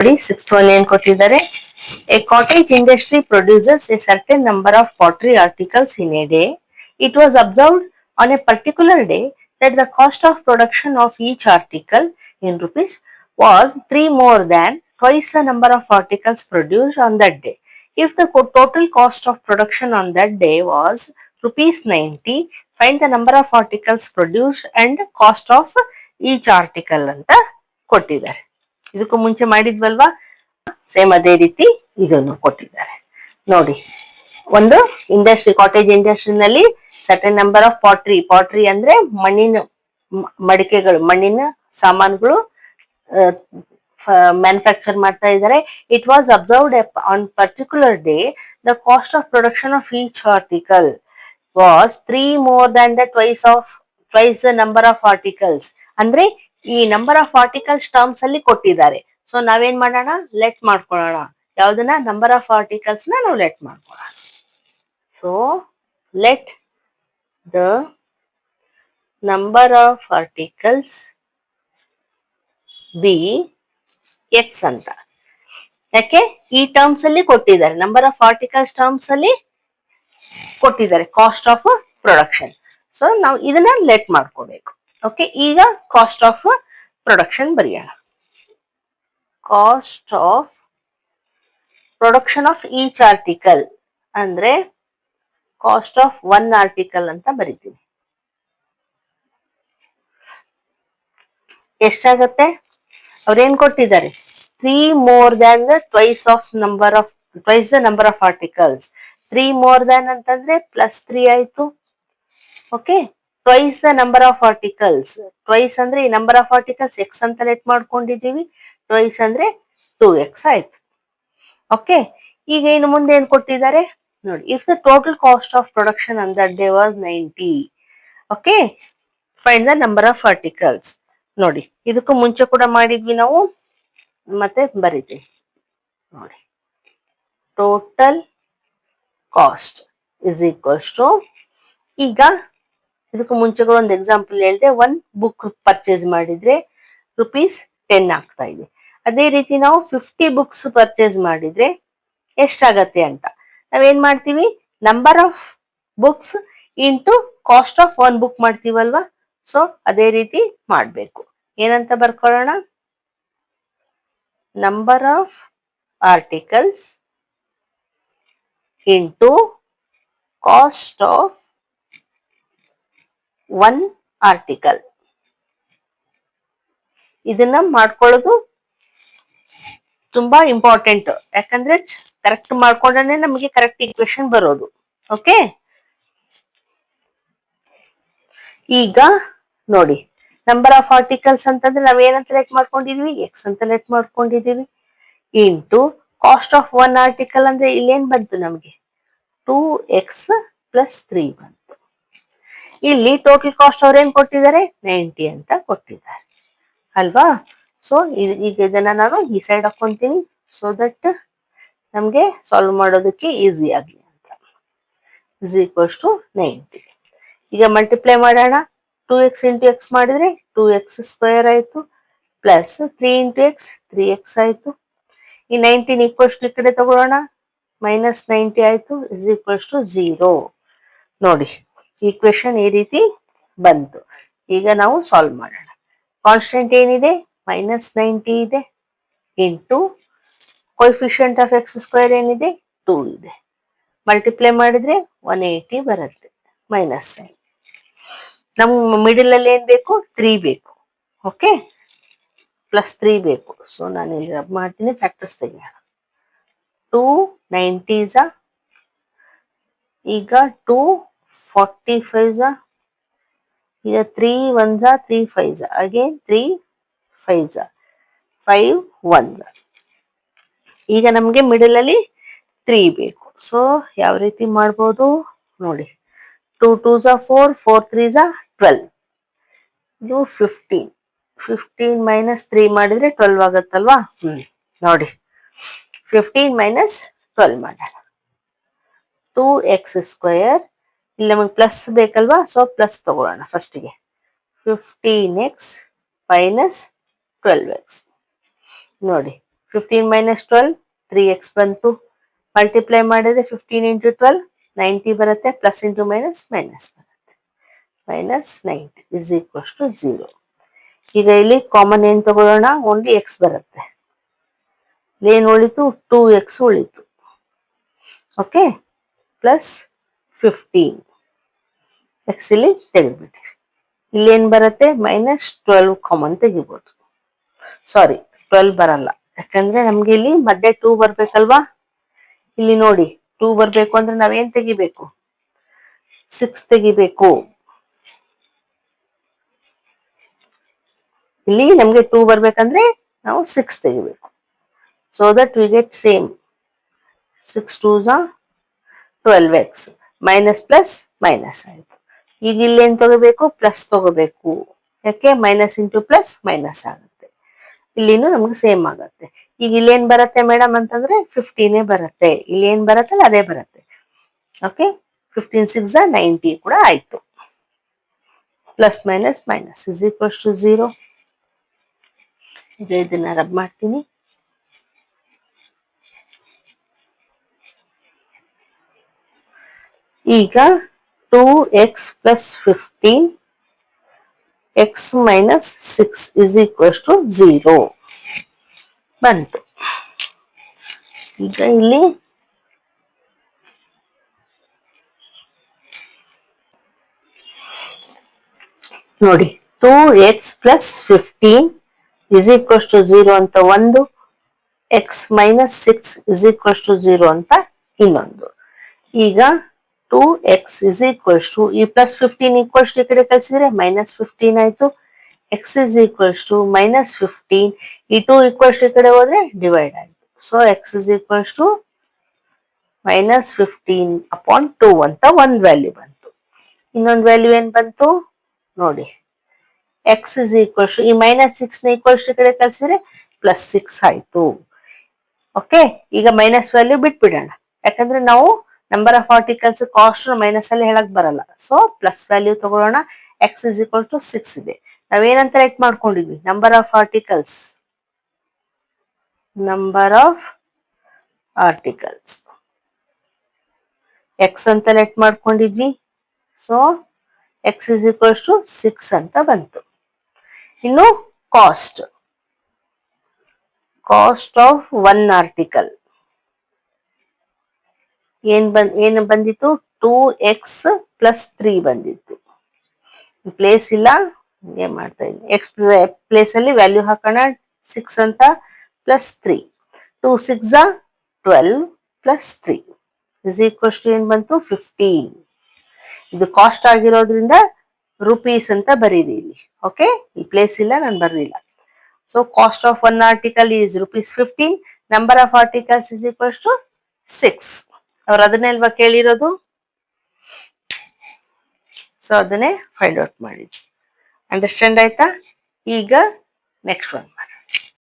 ನೋಡಿ 6th one ಏನ್ ಕೊಟ್ಟಿದ್ದಾರೆ. A cottage industry produces a certain number of pottery articles in a day. It was observed on a particular day that the cost of production of each article in rupees was 3 more than twice the number of articles produced on that day. If the total cost of production on that day was rupees 90, find the number of articles produced and cost of each article ಅಂತ ಕೊಟ್ಟಿದ್ದಾರೆ. ಇದಕ್ಕೂ ಮುಂಚೆ ಮಾಡಿದ್ವಲ್ವಾ, same ಅದೇ ರೀತಿ ಇದನ್ನು ಕೊಟ್ಟಿದ್ದಾರೆ. ನೋಡಿ, ಒಂದು ಇಂಡಸ್ಟ್ರಿ, ಕಾಟೇಜ್ ಇಂಡಸ್ಟ್ರಿನಲ್ಲಿ ಸರ್ಟನ್ ನಂಬರ್ ಆಫ್ ಪಾಟ್ರಿ ಅಂದ್ರೆ ಮಣ್ಣಿನ ಮಡಿಕೆಗಳು, ಮಣ್ಣಿನ ಸಾಮಾನುಗಳು ಮ್ಯಾನುಫ್ಯಾಕ್ಚರ್ ಮಾಡ್ತಾ ಇದ್ದಾರೆ. It was observed on particular day the cost of production of each article was 3 more than the twice the number of articles. ಅಂದ್ರೆ ಈ ನಂಬರ್ ಆಫ್ ಆರ್ಟಿಕಲ್ಸ್ ಟರ್ಮ್ಸ್ ಅಲ್ಲಿ ಕೊಟ್ಟಿದ್ದಾರೆ. ಸೊ ನಾವೇನ್ ಮಾಡೋಣ, ಲೆಟ್ ಮಾಡ್ಕೊಳ್ಳೋಣ. ಯಾವ್ದನ್ನ, ನಂಬರ್ ಆಫ್ ಆರ್ಟಿಕಲ್ಸ್ ನ ನಾವು ಲೆಟ್ ಮಾಡ್ಕೊಳ್ಳೋಣ. So let the number of articles B X ಅಂತ. ಯಾಕೆ, ಈ ಟರ್ಮ್ಸ್ ಅಲ್ಲಿ ಕೊಟ್ಟಿದ್ದಾರೆ, ನಂಬರ್ ಆಫ್ ಆರ್ಟಿಕಲ್ಸ್ ಟರ್ಮ್ಸ್ ಅಲ್ಲಿ ಕೊಟ್ಟಿದ್ದಾರೆ ಕಾಸ್ಟ್ ಆಫ್ ಪ್ರೊಡಕ್ಷನ್. ಸೊ ನಾವು ಇದನ್ನ ಲೆಟ್ ಮಾಡ್ಕೋಬೇಕು. ಓಕೆ, ಈಗ ಕಾಸ್ಟ್ ಆಫ್ ಪ್ರೊಡಕ್ಷನ್ ಬರೆಯೋಣ. Cost of production of each article ಅಂದ್ರೆ ಕಾಸ್ಟ್ ಆಫ್ ಒನ್ ಆರ್ಟಿಕಲ್ ಅಂತ ಬರಿತೀವಿ. ಎಷ್ಟಾಗತ್ತೆ, ಅವ್ರೇನ್ ಕೊಟ್ಟಿದ್ದಾರೆ, 3 more than the twice the number of articles. 3 more than ಅಂತಂದ್ರೆ +3 ಆಯ್ತು. Okay, twice the number of articles. Twice ಅಂದ್ರೆ ಈ ನಂಬರ್ ಆಫ್ ಆರ್ಟಿಕಲ್ಸ್ ಎಕ್ಸ್ ಅಂತ ಲೆಟ್ ಮಾಡ್ಕೊಂಡಿದೀವಿ, ಟ್ವೈಸ್ ಅಂದ್ರೆ 2x ಆಯ್ತು. ಓಕೆ, ಈಗ ಇನ್ನು ಮುಂದೆ ಏನ್ ಕೊಟ್ಟಿದ್ದಾರೆ ನೋಡಿ. If the total cost of production on that day was 90, okay, find the number of articles. ನೋಡಿ, ಇದಕ್ಕೂ ಮುಂಚೆ ಕೂಡ ಮಾಡಿದ್ವಿ ನಾವು, ಮತ್ತೆ ಬರೀತೀವಿ ನೋಡಿ. Total cost is equals to, ಈಗ ಇದಕ್ಕೂ ಮುಂಚೆ ಕೂಡ ಒಂದು ಎಕ್ಸಾಂಪಲ್ ಹೇಳಿದೆ, 1 book ಪರ್ಚೇಸ್ ಮಾಡಿದ್ರೆ ₹10 ಆಗ್ತಾ ಇದೆ. ಅದೇ ರೀತಿ ನಾವು 50 books ಪರ್ಚೇಸ್ ಮಾಡಿದ್ರೆ ಎಷ್ಟಾಗತ್ತೆ ಅಂತ ನಾವೇನ್ ಮಾಡ್ತೀವಿ, number of books into cost of 1 book ಮಾಡ್ತೀವಲ್ವಾ. ಸೊ ಅದೇ ರೀತಿ ಮಾಡ್ಬೇಕು. ಏನಂತ ಬರ್ಕೊಳ್ಳೋಣ, number of articles into cost of 1 article. ಇದನ್ನ ಮಾಡ್ಕೊಳ್ಳೋದು ತುಂಬಾ ಇಂಪಾರ್ಟೆಂಟ್, ಯಾಕಂದ್ರೆ ಕರೆಕ್ಟ್ ಮಾಡ್ಕೊಂಡ್ರೆ ನಮಗೆ ಕರೆಕ್ಟ್ ಈಕ್ವೇಶನ್ ಬರೋದು. ಓಕೆ, ಈಗ ನೋಡಿ, ನಂಬರ್ ಆಫ್ ಆರ್ಟಿಕಲ್ಸ್ ಅಂತಂದ್ರೆ ನಾವ್ ಏನಂತ ಲೆಟ್ ಮಾಡ್ಕೊಂಡಿದೀವಿ, ಎಕ್ಸ್ ಅಂತ ಲೆಟ್ ಮಾಡ್ಕೊಂಡಿದೀವಿ, ಇಂಟು ಕಾಸ್ಟ್ ಆಫ್ 1 ಆರ್ಟಿಕಲ್ ಅಂದ್ರೆ ಇಲ್ಲೇನ್ ಬಂತು ನಮ್ಗೆ, 2x + 3 ಬಂತು. ಇಲ್ಲಿ ಟೋಟಲ್ ಕಾಸ್ಟ್ ಅವ್ರು ಏನ್ ಕೊಟ್ಟಿದ್ದಾರೆ, 90 ಅಂತ ಕೊಟ್ಟಿದ್ದಾರೆ ಅಲ್ವಾ. ಸೊ ಈಗ ಇದನ್ನ ನಾನು ಈ ಸೈಡ್ ಹಾಕೊಂತೀನಿ, ಸೊ ದಟ್ ನಮ್ಗೆ ಸಾಲ್ವ್ ಮಾಡೋದಕ್ಕೆ ಈಸಿ ಆಗ್ಲಿ ಅಂತ. Is equals to 90. ಈಗ ಮಲ್ಟಿಪ್ಲೈ ಮಾಡೋಣ. 2x ಇಂಟು ಎಕ್ಸ್ ಮಾಡಿದ್ರೆ 2x² ಆಯ್ತು, ಪ್ಲಸ್ 3 ಇಂಟು ಎಕ್ಸ್ 3x ಆಯ್ತು. ಈ 19 ಈಕ್ವಲ್ಸ್ ಟು ಈ ಕಡೆ ತಗೊಳ್ಳೋಣ, -90 ಆಯ್ತು, ಇಸ್ ಈಕ್ವಲ್ಸ್ ಟು 0. ನೋಡಿ, ಈಕ್ವೇಶನ್ ಈ ರೀತಿ ಬಂತು. ಈಗ ನಾವು ಸಾಲ್ವ್ ಮಾಡೋಣ. ಕಾನ್ಸ್ಟೆಂಟ್ ಏನಿದೆ, -90 ಇದೆ, ಇಂಟು ಕೊಯಿಫಿಷಿಯಂಟ್ ಆಫ್ x² ಏನಿದೆ, 2 ಇದೆ. ಮಲ್ಟಿಪ್ಲೈ ಮಾಡಿದ್ರೆ 180 ಬರುತ್ತೆ, ಮೈನಸ್ ಸೈನ್. ನಮ್ ಮಿಡಿಲ್ ಅಲ್ಲಿ ಏನ್ ಬೇಕು, 3 ಬೇಕು. ಓಕೆ, +3 ಬೇಕು. ಸೊ ನಾನು ಇಲ್ಲಿ ರಬ್ ಮಾಡ್ತೀನಿ, ಫ್ಯಾಕ್ಟರ್ಸ್ ತೆಗೆಯೋಣ. 2 90s, ಈಗ 2 45s, ಈಗ 3 1s 3 5s, again 3 5s, 5 1s. ಈಗ ನಮ್ಗೆ ಮಿಡಲ್ ಅಲ್ಲಿ 3 ಬೇಕು. ಸೊ ಯಾವ ರೀತಿ ಮಾಡ್ಬೋದು ನೋಡಿ, 2 2s 4, 4 3s 12, ಇದು 15. 15 - 3 ಮಾಡಿದ್ರೆ 12 ಆಗತ್ತಲ್ವಾ. ನೋಡಿ, 15 - 12 ಮಾಡೋಣ. 2x², ಇಲ್ಲಿ ನಮಗೆ ಪ್ಲಸ್ ಬೇಕಲ್ವಾ, ಸೊ ಪ್ಲಸ್ ತಗೊಳ್ಳೋಣ ಫಸ್ಟಿಗೆ. 15x - 12x. ನೋಡಿ, 15 minus 12 3x ಬಂತು. ಮಲ್ಟಿಪ್ಲೈ ಮಾಡಿದ್ರೆ 15 into 12 90 ಬರುತ್ತೆ. ಪ್ಲಸ್ ಇಂಟು ಮೈನಸ್ ಮೈನಸ್ ಬರುತ್ತೆ. Minus 90 is equals to 0. ಈಗ ಇಲ್ಲಿ ಕಾಮನ್ ಏನ್ ತಗೊಳ್ಳೋಣ? ಓನ್ಲಿ ಎಕ್ಸ್ ಬರುತ್ತೆ. ಏನ್ ಉಳಿತು? 2x ಉಳಿತು. ಓಕೆ, ಪ್ಲಸ್ 15 ಎಕ್ಸ್ ಇಲ್ಲಿ ತೆಗೆದ್ಬಿಟ್ರಿ. ಇಲ್ಲೇನ್ ಬರುತ್ತೆ? ಮೈನಸ್ 12 ಕಾಮನ್ ತೆಗಿಬಹುದು. ಸಾರಿ, 12 ಬರಲ್ಲ, ಯಾಕಂದ್ರೆ ನಮ್ಗೆ ಇಲ್ಲಿ ಮಧ್ಯೆ 2 ಬರ್ಬೇಕಲ್ವಾ. ಇಲ್ಲಿ ನೋಡಿ, 2 ಬರ್ಬೇಕು ಅಂದ್ರೆ ನಾವೇನ್ ತೆಗಿಬೇಕು? 6 ತೆಗಿಬೇಕು. ಇಲ್ಲಿ ನಮ್ಗೆ 2 ಬರ್ಬೇಕಂದ್ರೆ ನಾವು 6 ತೆಗಿಬೇಕು. So that we get same 6 2s are 12x. Minus plus minus ಆಯ್ತು. ಈಗ ಇಲ್ಲಿ ಏನ್ ತಗೋಬೇಕು? ಪ್ಲಸ್ ತಗೋಬೇಕು. ಯಾಕೆ? ಮೈನಸ್ ಇಂಟು ಪ್ಲಸ್ ಮೈನಸ್ ಆಗುತ್ತೆ. ಇಲ್ಲಿನೂ ನಮ್ಗೆ ಸೇಮ್ ಆಗುತ್ತೆ. ಈಗ ಇಲ್ಲೇನ್ ಬರುತ್ತೆ ಮೇಡಮ್ ಅಂತಂದ್ರೆ 15 ಬರುತ್ತೆ. ಇಲ್ಲಿ ಏನ್ ಬರುತ್ತೆ ಅದೇ ಬರುತ್ತೆ. ಓಕೆ, 15 6 90 ಕೂಡ ಆಯ್ತು. Plus minus minus is equals to 0. ಈಗ ಇದನ್ನ ರಬ್ ಮಾಡ್ತೀನಿ. ಈಗ 2x plus 15 x minus 6 is equals to 0 ಬಂತು. ಈಗ ಇಲ್ಲಿ ನೋಡಿ, 2x plus 15 is equals to 0 ಅಂತ ಒಂದು, x minus 6 is equals to 0 ಅಂತ ಇನ್ನೊಂದು. ಈಗ 2x is equals to ಈ ಪ್ಲಸ್ 15 ಈಕ್ವಲ್ಸ್ ಟು ಈ ಕಡೆ ಕಳಿಸಿದ್ರೆ ಮೈನಸ್ 15 ಆಯ್ತು. x is equals to minus 15. ಈ 2 ಈಕ್ವಲ್ಸ್ ಟು ಈ ಕಡೆ ಹೋದ್ರೆ ಡಿವೈಡ್ ಆಯ್ತು. So x is equals to minus 15 upon 2 ಅಂತ ಒಂದ್ ವ್ಯಾಲ್ಯೂ ಬಂತು. ಇನ್ನೊಂದು ವ್ಯಾಲ್ಯೂ ಏನ್ ಬಂತು ನೋಡಿ, x is equals to ಈ ಮೈನಸ್ 6 ನ ಈಕ್ವಲ್ಸ್ ಟು ಈ ಕಡೆ ಕಳಿಸಿದ್ರೆ ಪ್ಲಸ್ 6 ಆಯ್ತು. ಓಕೆ, ಈಗ ಮೈನಸ್ ವ್ಯಾಲ್ಯೂ ಬಿಟ್ಬಿಡೋಣ, ಯಾಕಂದ್ರೆ ನಾವು number of articles cost minus ಅಲ್ಲಿ ಹೇಳಕ್ ಬರಲ್ಲ. ಸೊ ಪ್ಲಸ್ ವ್ಯಾಲ್ಯೂ ತಗೊಳ್ಳೋಣ. ಎಕ್ಸ್ ಇಸ್ ಈಕ್ವಲ್ ಟು 6 ಇದೆ. ನಾವೇನಂತ ಲೆಟ್ ಮಾಡ್ಕೊಂಡಿದ್ವಿ? Number of articles. Number of articles X ಅಂತ ಲೆಟ್ ಮಾಡ್ಕೊಂಡಿದ್ವಿ. So X is equals to 6 ಅಂತ ಬಂತು. ಇನ್ನು cost, cost of one article ಏನು ಬಂದಿತ್ತು? 2x ಪ್ಲಸ್ 3 ಬಂದಿತ್ತು. ಪ್ಲೇಸ್ ಇಲ್ಲ, ಏನ್ ಮಾಡ್ತಾ ಇದ್ದೀನಿ, ಎಕ್ಸ್ ಪ್ಲೇಸ್ ಅಲ್ಲಿ ವ್ಯಾಲ್ಯೂ ಹಾಕೋಣ. 6 ಅಂತ plus 3, 2 6 12 plus 3 is equals to ಏನ್ ಬಂತು? 15. ಇದು ಕಾಸ್ಟ್ ಆಗಿರೋದ್ರಿಂದ ರುಪೀಸ್ ಅಂತ ಬರೀರಿ ಇಲ್ಲಿ. ಓಕೆ, ಈ ಪ್ಲೇಸ್ ಇಲ್ಲ, ನಾನು ಬರ್ದಿಲ್ಲ. So cost of one article is ₹15. Number of articles is equals to 6. ಅವ್ರು ಅದನ್ನೇ ಅಲ್ವಾ ಕೇಳಿರೋದು. ಸೊ ಅದನ್ನೇ ಫೈಂಡ್ ಔಟ್ ಮಾಡಿದ್ವಿ. ಅಂಡರ್ಸ್ಟ್ಯಾಂಡ್ ಆಯ್ತಾ? ಈಗ ನೆಕ್ಸ್ಟ್ ಒನ್.